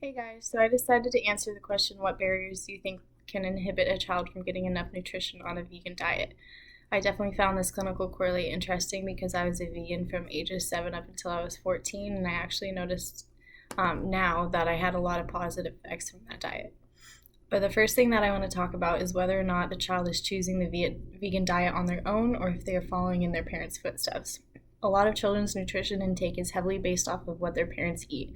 Hey guys, so I decided to answer the question, what barriers do you think can inhibit a child from getting enough nutrition on a vegan diet? I definitely found this clinical correlate interesting because I was a vegan from ages 7 up until I was 14, and I actually noticed now that I had a lot of positive effects from that diet. But the first thing that I want to talk about is whether or not the child is choosing the vegan diet on their own or if they are following in their parents' footsteps. A lot of children's nutrition intake is heavily based off of what their parents eat.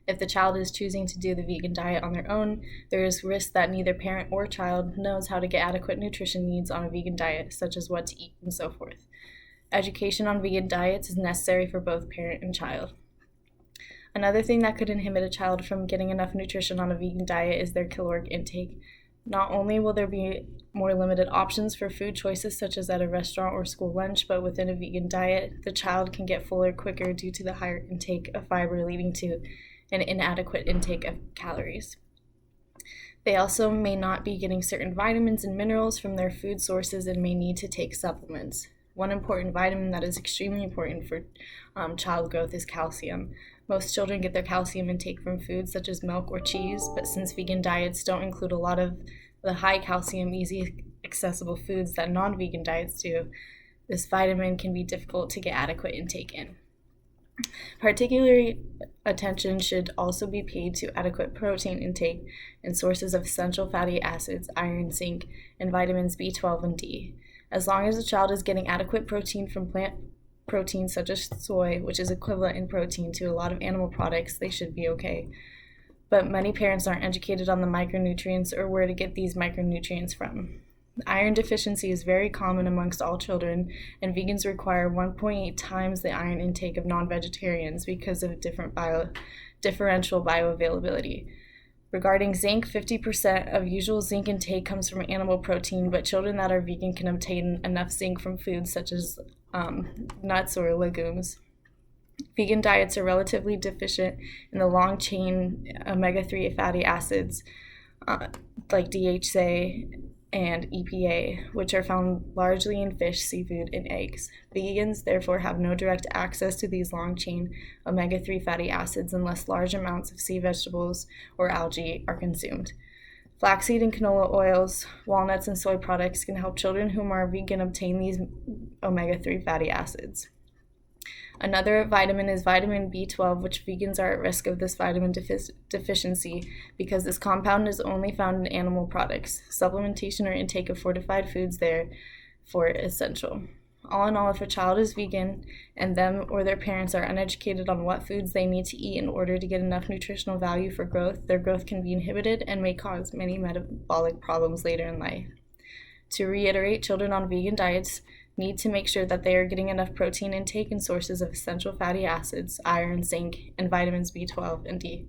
If the child is choosing to do the vegan diet on their own, there is risk that neither parent or child knows how to get adequate nutrition needs on a vegan diet, such as what to eat and so forth. Education on vegan diets is necessary for both parent and child. Another thing that could inhibit a child from getting enough nutrition on a vegan diet is their caloric intake. Not only will there be more limited options for food choices, such as at a restaurant or school lunch, but within a vegan diet, the child can get fuller quicker due to the higher intake of fiber, leading to an inadequate intake of calories. They also may not be getting certain vitamins and minerals from their food sources and may need to take supplements. One important vitamin that is extremely important for child growth is calcium. Most children get their calcium intake from foods such as milk or cheese, but since vegan diets don't include a lot of the high calcium, easy accessible foods that non-vegan diets do, this vitamin can be difficult to get adequate intake in. Particular attention should also be paid to adequate protein intake and sources of essential fatty acids, iron, zinc, and vitamins B12 and D. As long as the child is getting adequate protein from plant proteins such as soy, which is equivalent in protein to a lot of animal products, they should be okay. But many parents aren't educated on the micronutrients or where to get these micronutrients from. Iron deficiency is very common amongst all children, and vegans require 1.8 times the iron intake of non-vegetarians because of differential bioavailability. Regarding zinc, 50% of usual zinc intake comes from animal protein, but children that are vegan can obtain enough zinc from foods such as nuts or legumes. Vegan diets are relatively deficient in the long-chain omega-3 fatty acids like DHA and EPA, which are found largely in fish, seafood, and eggs. Vegans therefore have no direct access to these long-chain omega-3 fatty acids unless large amounts of sea vegetables or algae are consumed. Flaxseed and canola oils, walnuts, and soy products can help children who are vegan obtain these omega-3 fatty acids. Another vitamin is vitamin B12, which vegans are at risk of this vitamin deficiency because this compound is only found in animal products. Supplementation or intake of fortified foods therefore is essential. All in all, if a child is vegan and them or their parents are uneducated on what foods they need to eat in order to get enough nutritional value for growth, their growth can be inhibited and may cause many metabolic problems later in life. To reiterate, children on vegan diets need to make sure that they are getting enough protein intake and sources of essential fatty acids, iron, zinc, and vitamins B12 and D.